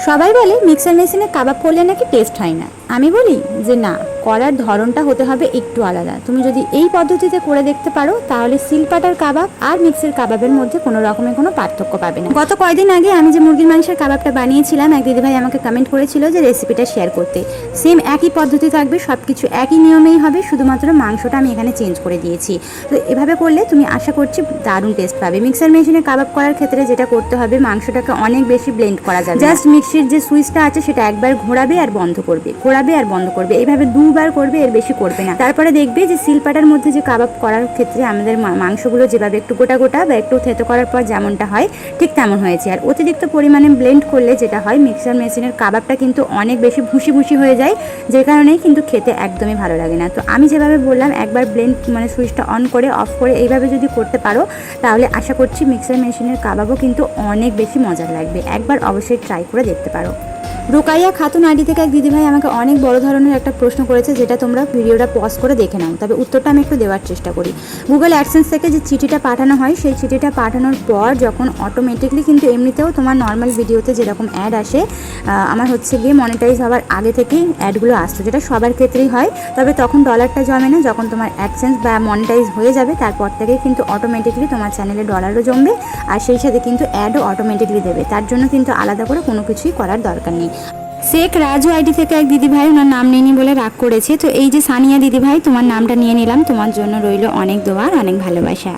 সবাই বলে মিক্সার মেশিনে কাবাব করলে নাকি টেস্ট হয় না। আমি বলি যে না, করার ধরনটা হতে হবে একটু আলাদা। তুমি যদি এই পদ্ধতিতে করে দেখতে পারো তাহলে সিলপাটার কাবাব আর মিক্সির কাবাবের মধ্যে কোনো রকমের কোনো পার্থক্য পাবে না। গত কয়েকদিন আগে আমি যে মুরগির মাংসের কাবাবটা বানিয়েছিলাম, এক দিদিভাই আমাকে কমেন্ট করেছিল যে রেসিপিটা শেয়ার করতে। সেম একই পদ্ধতি থাকবে, সব কিছু একই নিয়মেই হবে, শুধুমাত্র মাংসটা আমি এখানে চেঞ্জ করে দিয়েছি। তো এভাবে করলে তুমি আশা করছি দারুণ টেস্ট পাবে। মিক্সার মেশিনে কাবাব করার ক্ষেত্রে যেটা করতে হবে, মাংসটাকে অনেক বেশি ব্লেন্ড করা যাবে। জাস্ট মিক্সির যে সুইচটা আছে সেটা একবার ঘোরাবে আর বন্ধ করবে, ঘোরাবে আর বন্ধ করবে, এইভাবে দুবার করবে, এর বেশি করবে না। তারপরে দেখবে যে সিলপাটার মধ্যে যে কাবাব করার ক্ষেত্রে আমাদের মাংসগুলো যেভাবে একটু গোটা গোটা বা একটু থেতো করার পর যেমনটা হয় ঠিক তেমন হয়েছে। আর অতিরিক্ত পরিমাণে ব্লেন্ড করলে যেটা হয়, মিক্সার মেশিনের কাবাবটা কিন্তু অনেক বেশি ভুসি ভুসি হয়ে যায়, যে কারণেই কিন্তু খেতে একদমই ভালো লাগে না। তো আমি যেভাবে বললাম, একবার ব্লেন্ড সুইচটা অন করে অফ করে এইভাবে যদি করতে পারো তাহলে আশা করছি মিক্সার মেশিনের কাবাবও কিন্তু অনেক বেশি মজার লাগবে। একবার অবশ্যই ট্রাই করে দেখতে পারো। রোকাইয়া খাতুন আইডি থেকে এক দিদিভাই আমাকে অনেক বড় ধরনের একটা প্রশ্ন করেছে, যেটা তোমরা ভিডিওটা পজ করে দেখে নাও, তবে উত্তরটা আমি একটু দেওয়ার চেষ্টা করি। গুগল অ্যাডসেন্স থেকে যে চিঠিটা পাঠানো হয়, সেই চিঠিটা পাঠানোর পর যখন অটোমেটিকলি কিন্তু এমনিতেও তোমার নর্মাল ভিডিওতে যেরকম অ্যাড আসে, আমার হচ্ছে গিয়ে মনিটাইজ হওয়ার আগে থেকেই অ্যাডগুলো আসতো, যেটা সবার ক্ষেত্রেই হয়। তবে তখন ডলারটা জমে না, যখন তোমার অ্যাডসেন্স বা মনিটাইজ হয়ে যাবে তারপর থেকেই কিন্তু অটোমেটিকলি তোমার চ্যানেলে ডলারও জমবে, আর সেই সাথে কিন্তু অ্যাডও অটোমেটিকলি দেবে। তার জন্য কিন্তু আলাদা করে কোনো কিছুই করার দরকার নেই। শেখ রাজু আইডি থেকে এক দিদিভাই ওনার নাম নিইনি বলে রাগ করেছে। তো এই যে সানিয়া দিদিভাই, তোমার নামটা নিয়ে নিলাম, তোমার জন্য রইল অনেক দোয়া আর অনেক ভালোবাসা।